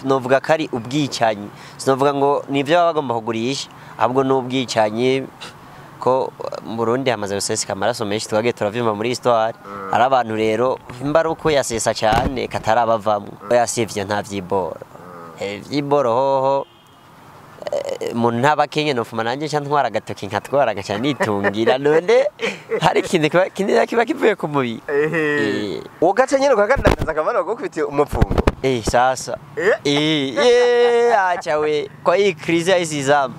novuga kari ubwicanyi sinovuga ngo nivyo baba bagomba kugurisha ahubwo n'ubwicanyi ko mu Burundi hamaze guseseka amaraso menshi twagiye turavyumva muri histoire ari abantu rero imbaruko yasesa cyane katarabavamwe yasivye nta vyiboro vyiboro hoho mu ntaba Kenya no fuma nanje cyantwara agatoke nkatwara gacha nitungira none hari kinira kiba kivuye ku mubi uwo gacha nyene ukagandaza kamana gukubitiye umupfungo sasa acha we kwa hii krizi isizamu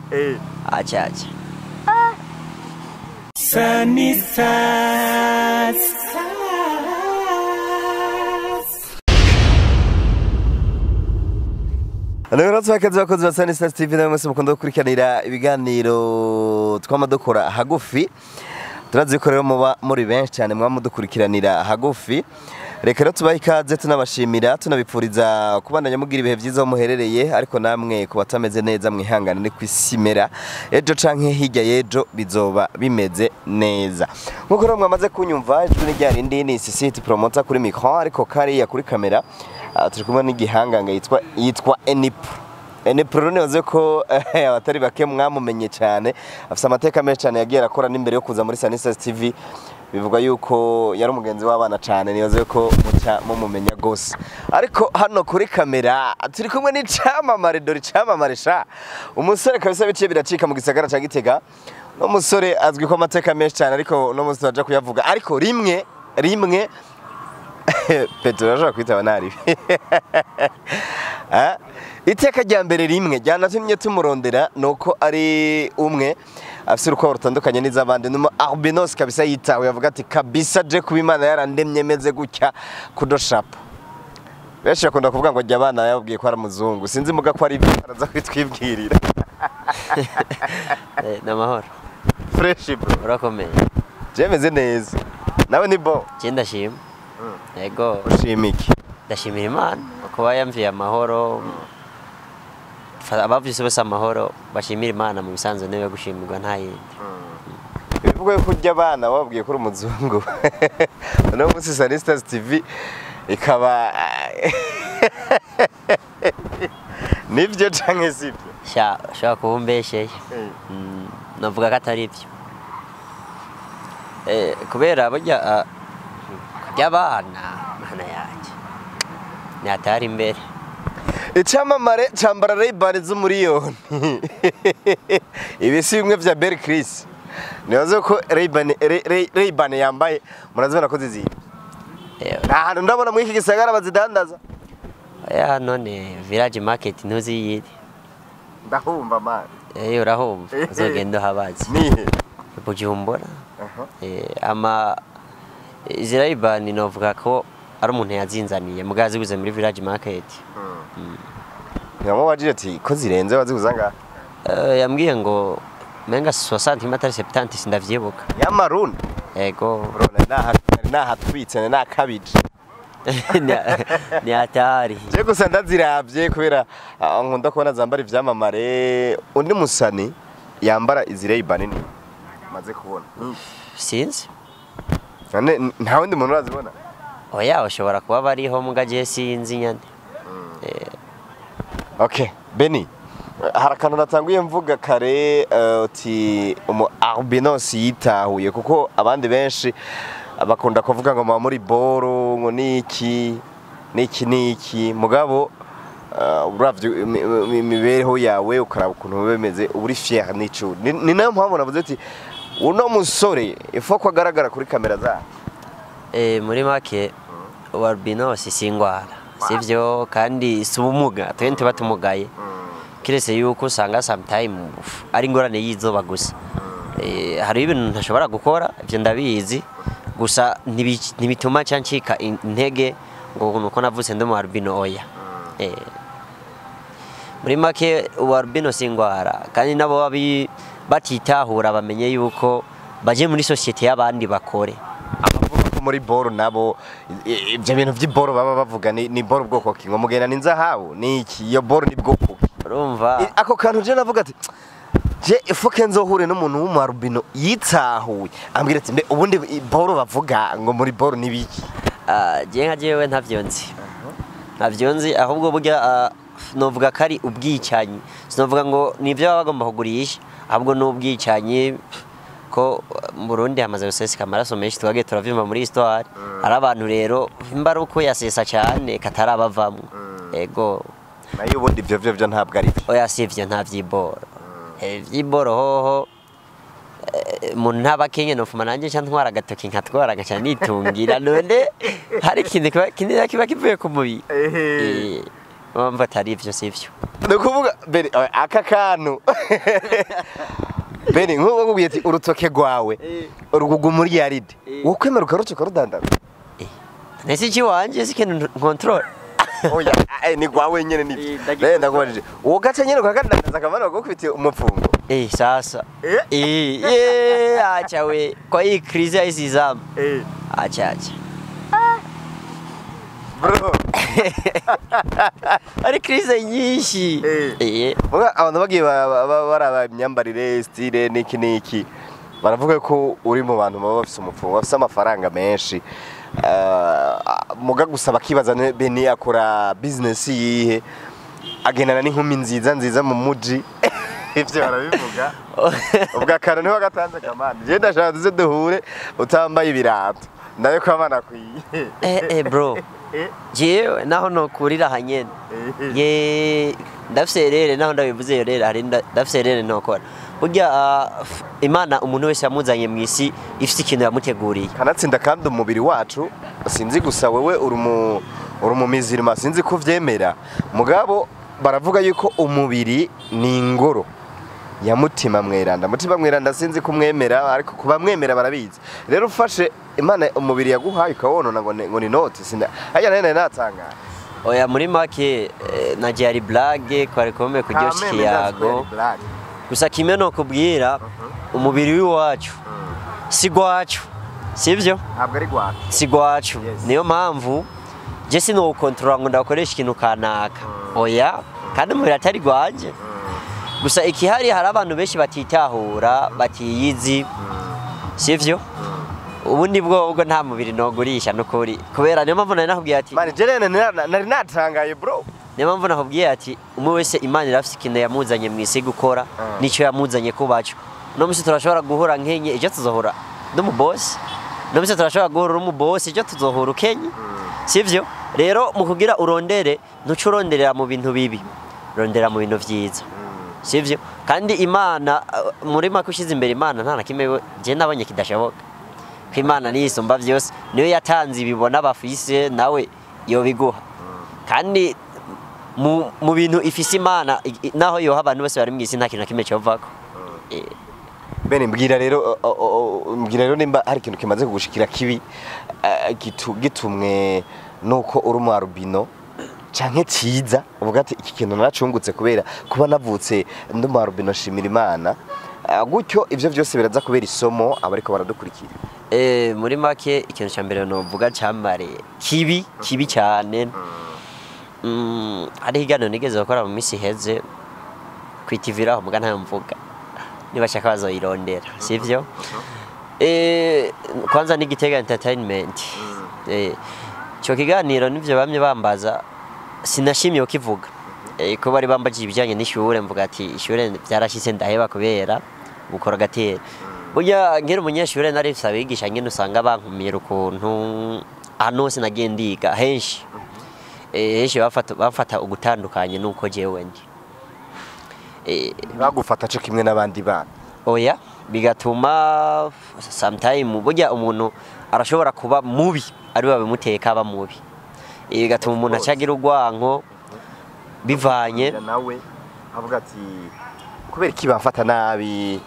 acha Rero twakaze bakoze ba Sanisas TV namwe mukunda gukurikiranira ibiganiro twamadokora hagufi turazikorera muba muri benshi cyane mwamudukurikiranira hagufi reka rero tubaha ikaze tunabashimira tunabipfuriza kubandanya mugira ibihe byiza muherereye ariko namwe kubatameze neza mwihangana ni kwisimera ejo canke hirya yejo bizoba bimeze neza nkuko rero mwamaze kunyumva ijwi ni ryari ndini City promoter kuri micro ariko kariya kuri kamera turi kumwe n'igihanganga yitwa Enipro nibaze ko abatari bake mwamumenye cyane afite amateka menshi cyane yagiye akora n'imbere yo kuza muri Sanisas TV bivuga yuko yari umugenzi w'abana cyane nibaze ko mumumenya gose ariko hano kuri kamera turi kumwe n'icamamare dore icamamaresha umusore kabisa biciye biracika mu gisagara ca Gitega no musore azwi ko amateka menshi cyane ariko no musore aje kuyavuga ariko rimwe Petro aje kwitaba nari iteka rya mbere rimwe ryanatumye tumurondera nuko ari umwe afite urukundo rutandukanye n'izabandi numa albinos kabisa yitawe yavuga ati kabisa je kubimana yarandemye meze gutya kudoshapa benshi akunda kuvuga ngo jya abana yabwiye ko ari muzungu sinzi muga ko ari baraza kwitwibwirira namahoro fresh bro urakomeye je meze neza nawe nibo cyenda shima yego ushimiki ndashimira Imana kuba yamviye amahoro abavyise bose amahoro bashimira Imana mu bisanzwe niwe gushimirwa nta yindi bivuga ko kurya abana babwiye ko umuzungu no muri Sanisas TV ikaba nivyo canke sivyo sha kubumbesheye navuga ko atari byo kubera burya y'abana mana yanje nyatari imbere icamamare cambara Ray-Ban z'umuriyoni ibisi bimwe vya Berry Chris nibaze ko Ray-Ban yambaye murazibona ko ziziye ahantu ndabona muri iki gisagara bazidandaza none village market ntuziyiri ndahumva man urahumva uzogenda habazi nihe Bujumbura ama izi Ray-Ban novuga ko ari umuntu yazinzaniye mugazi guze muri village market Nyamo wajire ati ko zirenze waziguza nga yambwiye ngo menga 60 matari 70 sindavyibuka ya maroon yego na hatwitse na kabije ni atari je gusa ndaziravye kubera nkunda kubona zambara ivyamamare undi musani yambara izi Ray-Ban ni maze kubona sinzi nta wundi muntu urazibona oya ushobora kuba bariho mugaje sinzi nyane okay Beni harakantu natanguye mvuga kare uti umu albinos yitahuye kuko abandi benshi bakunda kuvuga ngo muri boro ngo niki mugabo uravye imibereho yawe ukaraba ukuntu bemeze uri fier n'ico ni nayo mpamvu navuze ati uno musore ifo ko agaragara kuri kamera za muri make albinos singwara sivyo kandi subumuga twente batumugaye kirese yuko usanga sometime ari ngorane yizoba gusa hari ibintu ntashobora gukora ivyo ndabizi gusa ntibituma cancika intege ngo nuko navutse ndi mu albino oya muri make albino singwara kandi nabo batitahura bamenye yuko baje muri societe y'abandi bakore muri boro nabo ibyo bintu by'iboro baba bavuga ni boro bwoko ki ngo mugena ninzahabu niki iyo boro ni bwoko urumva ako kantu je navuga ati je ifoke nzohure n'umuntu w'umwarubino yitahuye ambwira ati mbe ubundi boro bavuga ngo muri boro nibiki je nka jewe ntavyonzi ahubwo burya novuga ko ari ubwicanyi sinovuga ngo nivyo baba bagomba kugurisha ahubwo n'ubwicanyi ko mu Burundi hamaze guseseka amaraso menshi twagiye turavyumva muri histoire ari abantu rero imbaruko yasesa cyane katarabavamwo ego nayo ubundi ivyo ntabwo ari byo oya sivyo nta vyiboro vyiboro hoho umuntu ntabakenye nofuma nanje nca ntwara agatoke nkatwara ngaca nitungira none hari ikintu kiba kivuye ku mubiri mpamvu atari ivyo sivyo ni ukuvuga bene aka kantu bene nk'ubu ngubu ati urutoke rwawe urugugu muri yaride wo kwemera ukaruca ukarudandaza nese iki wanje si ikintu control oya ni gwawe nyene ni ndakubajije uwo gace nyene ukagandaza akamaro bagukubitiye umupfungo sasa acha we kwa hii krizi ya hizi zamu acha bro ari krizi nyinshi abantu bagiye baraba imyambarire style niki baravuga ko uri mu bantu baba bafise umupfungo bafise amafaranga menshi muga gusaba kibaza bene akora business yihe agendana n'inkumi nziza mu muji ivyo barabivuga ubwa kana niho gatanze kamande je ndashaka tuze duhure utambaye ibirato ndaye ko abana kwiye bro jewe naho no kurira hanyene ye ndafserere naho ndabivuze yo rero hari ndafserere nokora burya imana umuntu wese yamuzanye mu isi ifite ikintu yamuteguriye kanatsinda kandi umubiri wacu sinzi gusa wewe uri mu mizirima sinzi ko vyemera mugabo baravuga yuko umubiri ni ingoro ya mutima mweranda sinzi kumwemera ariko kuba mwemera barabizi rero ufashe imana umubiri yaguhaye ukawonona ngo ni note sinda aya nene natanga oya muri make nagiye ari blague kwari komeye kuryoshya ikiyago gusa kimwe no kubwira umubiri w'iwacu si gwacu sivyo ntabwo ari gwacu si gwacu niyo mpamvu je sino control ngo ndakoresha ikintu kanaka oya kandi umubiri atari gwanje gusa ikihari hari abantu benshi batitahura batiyizi sivyo ubundi bwo nta mubiri nogurisha nukuri kubera niyo mpamvu nari nakubwiye ati mani jerene nari natangaye bro niyo mpamvu nakubwiye ati umwe wese imana irafise ikintu yamuzanye mu isi gukora nico yamuzanye kubacu no musi turashobora guhura nkenye ejo tuzohura n'umubosi no musi turashobora guhura n'umubosi ejo tuzohura ukenye sivyo rero mu kugira urondere ntuco uronderera mu bintu bibi rondera mu bintu vyiza sivyo kandi imana muri make ushize imbere imana nta nakimwe je nabonye kidashoboka ko imana niyisumba vyose niyo yatanze ibibona bafise nawe yo biguha kandi mu bintu ifise imana naho yoha abantu bose bari mu isi nta kintu nakimwe cyovako bene mbwira rero nimba hari ikintu kimaze kugushikira kibi gitumwe nuko uri mu albino canke ciza uvuga ati iki kintu naracungutse kubera kuba navutse ndi mu albino shimira imana gutyo ivyo vyose biraza kubera isomo abariko baradukurikira muri make ikintu cya mbere novuga cyamare kibi cyane ari higano nigeze gukora mu misi heze kwitiviraho muga ntayo mvuga niba shaka bazoyirondera sivyo kwanza ni Gitega Entertainment cyo kiganiro nivyo bamye bambaza sinashimye ukivuga ko bari bambaje ibijanye n'ishure mvuga ati ishure byarashitse ndaheba kubera gukora gatera burya ngera umunyeshure nari sabigisha nyene usanga bankumira ukuntu hano sinagiye ndiga henshi bafata ugutandukanye nuko jewe ndi bagufata cyo kimwe n'abandi bana oya bigatuma sometime burya umuntu arashobora kuba mubi ari babimuteka aba mubi bigatuma umuntu acagira urwanko bivanye nawe avuga ati kubera iki bafata nabi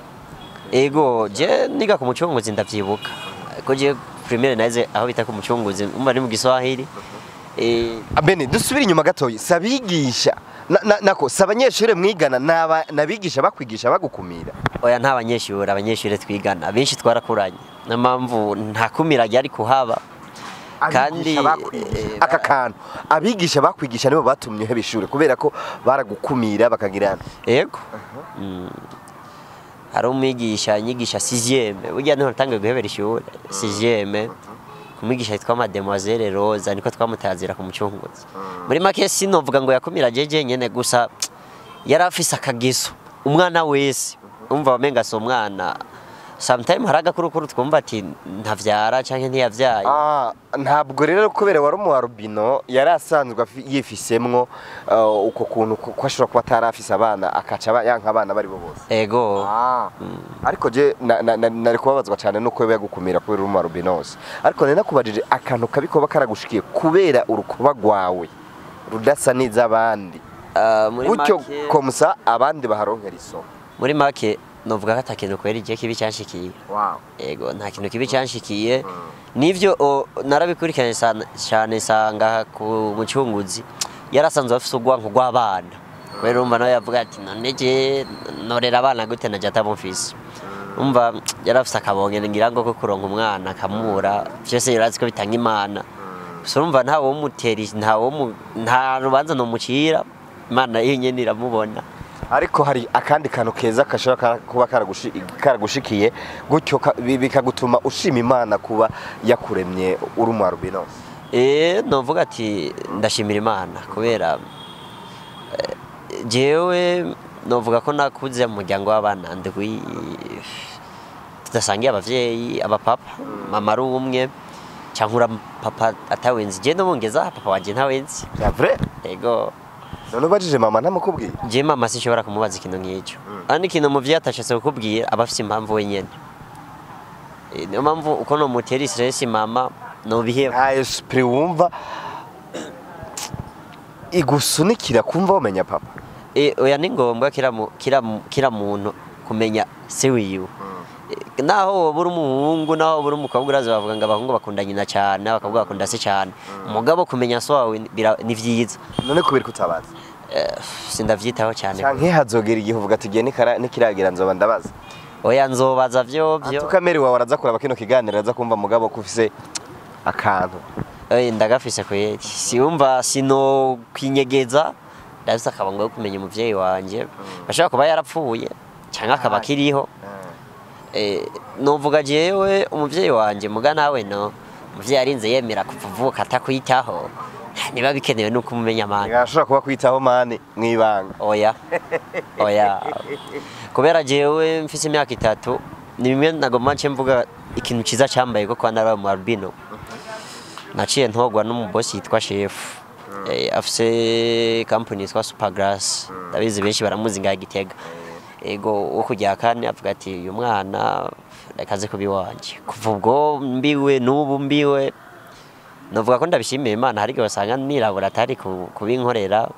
ego je niga ku mucunguzi ndavyibuka ko je primaire naze aho bita ku mucunguzi umva ni mu Giswahili abene dusubira inyuma gatoyi sabigisha nako sabanyeshure mwigana nabigisha bakwigisha bagukumira oya nta abanyeshure twigana benshi twarakuranye na mpamvu nta kumira ryari kuhaba kandi aka kantu abigisha bakwigisha nibo batumye uheba ishure kubera ko baragukumira bakagirana yego hari umwigisha nyigisha 6e burya niho natangiye guhebera ishure 6e ku kumwigisha yitwa Mademoiselle Rosa niko twamutazira ku mucunguzi muri make sinovuga ngo yakumira jeje nyene gusa yarafise akageso umwana wese umva wamenga so umwana sometimes haraga kurukuru twumva ati ntavyara canke ntiyavyaye ntabwo rero kubera wari mu Albino yarasanzwe yifisemwo uko kuntu ko ashobora kuba atarafise abana akaca yanka abana bari bo bose ego ariko je nari kubabazwa cyane nuko yagukumira kubera mu Albino hose ariko nari nakubajije akantu kabikoba karagushikiye kubera urukuba rwawe rudasa n'izabandi gutyo komsa abandi baharonkera isomo muri make novuga ko atakintu kwera igihe kibi cyanshikiye ego nta kintu kibi cyanshikiye nivyo narabikurikiranye cyane sanga ku mucunguzi yarasanzwe afise ugwanko rw'abana kubera umva nawe yavuga ati none je norera abana gute na jata mufise umva yarafise akabonge ngira ngo ko kuronka umwana akamura byose yarazi ko bitanga imana so umva nta wo muteri nta rubanza no mucira imana yenyene iramubona ariko hari akandi kantu keza kashaka kuba karagushikiye gutyo bikagutuma ushima imana kuba yakuremye uri mu Albino novuga ati ndashimira imana kubera jewe novuga ko nakuze mu muryango w'abana ndwi tudasangiye abavyeyi abapapa mama ari umwe cyankura papa atawenzi je no bongeza papa wanje ntawenzi c'est vrai ego none bajije mama ntamukubwiye je mama sinshobora kumubaza ikintu nk'icyo kandi ikintu muvye atashase kukubwira abafise impamvu wenyene niyo mpamvu uko no mutera stress mama no bihe nta esprit wumva igusunikira kumva umenya papa oya ni ngombwa kira muntu kumenya se wiwe naho buri umuhungu naho buri umukobwa uraza bavuga ngo abahungu bakunda nyina cyane abakobwa bakunda se cyane umugabo kumenya so wawe ni vyiza none kubera kutabaza sindavyitaho cyane canke hazogera igihe uvuga ati giye nikiragira nzoba ndabaza oya nzobaza vyo atukameri wawe araza kuraba kino kiganiro araza kumva mugabo kufise akantu ndagafise kweri siumva sino kwinyegeza ndabisa akabanga kumenya umuvyeyi wanje bashaka kuba yarapfuye cyangwa akaba kiriho novuga jewe umuvyeyi wanje muga nawe no umuvyeyi arinze yemera kuvuka atakwitaho niba bikenewe nuko umumenya mani ngashobora kuba kwitaho mani mwibanga oya kubera jewe mfise imyaka 3 ni bimwe nagomba nce mvuga ikintu ciza cyambaye ko kwanara mu Albino naciye ntogwa n'umubosi yitwa chef afise company yitwa Supergrass ndabizi benshi baramuzi ngaye Gitega ego ukujya kandi avuga ati uyu mwana rekaze kubi wanje kuva ubwo mbiwe n'ubu mbiwe novuga ko ndabishimiye Imana hari gasanga ni laboratoire kubinkorera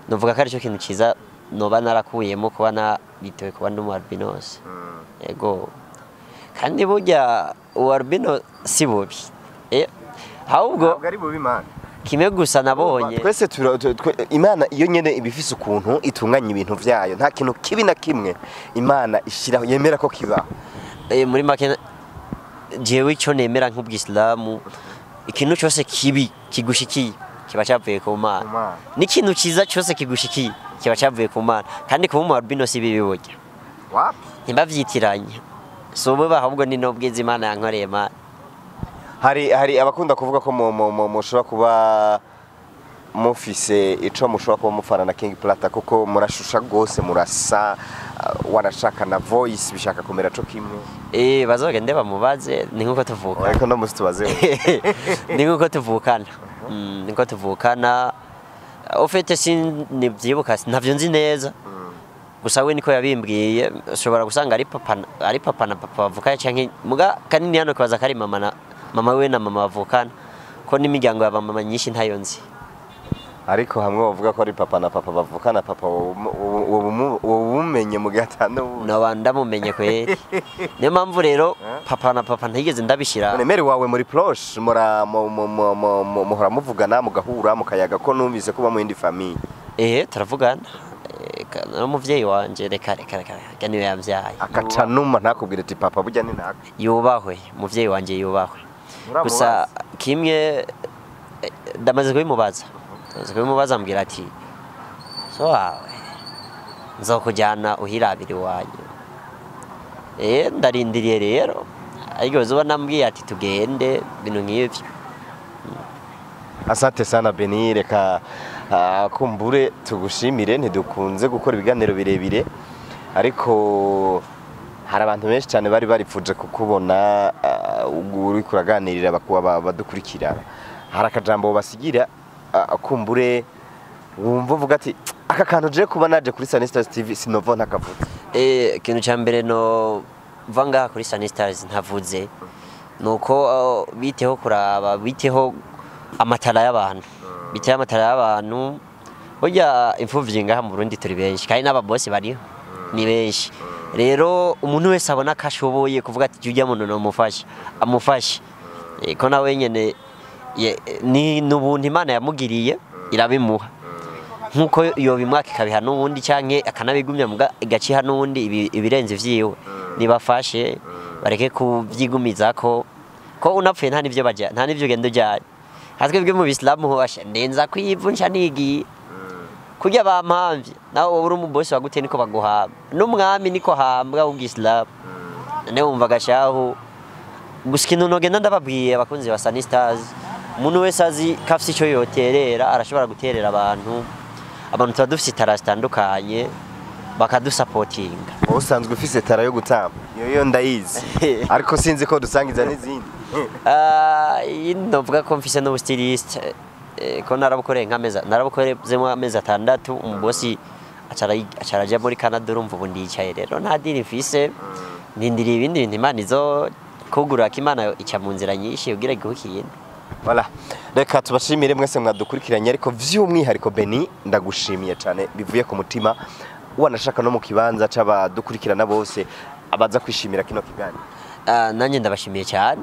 novuga ko ari cyo kintu ciza noba narakuyemo kuba na bitoye kuba ndi mu Albinos ego kandi burya Albino si bubi ahubwo ari bubi Imana kimwe gusa nabonye twese Imana iyo nyene ibifise ukuntu itunganya ibintu vyayo nta kintu kibi na kimwe Imana ishiraho yemera ko kibaho muri make jewe icyo nemera nk'ubw'islamu ikintu cyose kibi kigushikiye kiba cyavuye ku Mana n'ikintu cyiza cyose kigushikiye kiba cyavuye ku Mana kandi kuba mu Albino si bibi burya ntibavyitiranye so bo ahubwo ni nobwiza Imana yankoreye Mana hari abakunda kuvuga ko mushobora kuba mufise ico mushobora kuba mufana na King Plata kuko murashusha gose murasa wanashaka na voice bishaka kumera co kimwe bazogende bamubaze ni nkuko tuvuka ariko no musi tubaze ni nkuko tuvukana niko tuvukana ufite sinibyibuka ntavyo nzi neza gusa we niko yabimbwiye ushobora gusanga ari papa na papa bavuka canke muga kanini hano kwaza kari mama we na mama bavukana ko n'imiryango ya mama nyinshi ntayo nzi ariko hamwe bavuga ko ari papa na papa bavukana papa ubumenye mu gatano nabanda mumenye kweri niyo mpamvu rero papa na papa ntigeze ndabishira nemere wawe muri proche muhora muvugana mugahura mukayaga ko numvise kuba mu indi famille turavugana n'umuvyeyi wanje reka niwe yavyaye akaca numa ntakubwire ati papa burya ni naka yubahwe muvyeyi wanje yubahwe gusa kimwe ndamaze kubimubaza ambwira ati so wawe nzokujyana uhirabiri wanyu ndarindiriye rero ariko zoba nambwiye ati tugende bintu nk'ivyo. Asante sana Beni, reka kumbure tugushimire, ntidukunze gukora ibiganiro birebire ariko hari abantu benshi cyane bari baripfuje kukubona uri kuraganirira badukurikira. Hari akajambo basigira kumbure wumva uvuga ati aka kantu je kuba naje kuri Sunny Stars TV sinova ntakavuze. Ikintu cya mbere no vanga kuri Sunny Stars ntavuze nuko biteho kuraba biteho amatara y'abantu biteye amatara y'abantu burya imfuvyi ngaha mu Burundi turi benshi kandi n'ababosi bariho ni benshi. Rero umuntu wese abona kashoboye kuvuga ati jya muntu no amufashe ko nawe nyene ni n'ubuntu Imana yamugiriye irabimuha nkuko iyo bimwaka ikabiha n'ubundi canke akanabigumya muga igaciha n'ubundi ibirenze vyiwe nibafashe bareke kuvyigumiza ko unapfuye nta nivyo baja nta nivyo gendo jya hatwe bwe mu Islamu hosha ndenza kwivunja nigi kurya bampamvye nawe uri umubosi wagute niko baguhamba n'umwami niko hambwa w'Islamu ne wumva gashaho guskino nogenda ndababwiye abakunzi ba Sunny Stars umuntu wese azi kafisi cyo yoterera arashobora guterera abantu tuba dufite itara zitandukanye bakadusapotinga. Usanzwe ufise tara yo gutamba yo ndayizi ariko sinzi ko dusangiza n'izindi. Novuga ko mfise no stylist ko narabukorezemo amezi 6 umubosi acaraje muri Canada urumva ubu ndicaye rero nta diri mfise ndindiriye ibindi bintu Imana izo kugura k'Imana ica mu nzira nyinshi ugira guhukiyene. Voilà. Reka tubashimire mwese mwadukurikiranye ariko vy'umwihariko Beni ndagushimiye cyane bivuye ku mutima wanashaka no mu kibanza c'abadukurikirana bose abaza kwishimira kino kiganiro. Nanye ndabashimiye cyane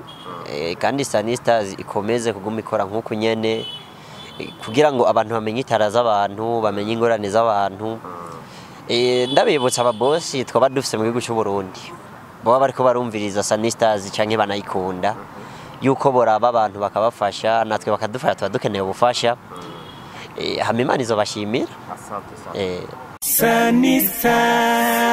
kandi Sunny Stars ikomeze kuguma ikora nkuko nyene kugira ngo abantu bamenye itara z'abantu bamenye ingorane z'abantu. Ndabibutsa ababosi twaba dufise mu gihugu cy'u Burundi baba bariko barumviriza Sunny Stars canke banayikunda yuko boraba abantu bakabafasha natwe bakadufasha tuba dukeneye ubufasha hama Imana izobashimira. Asante sana. Sunny Stars.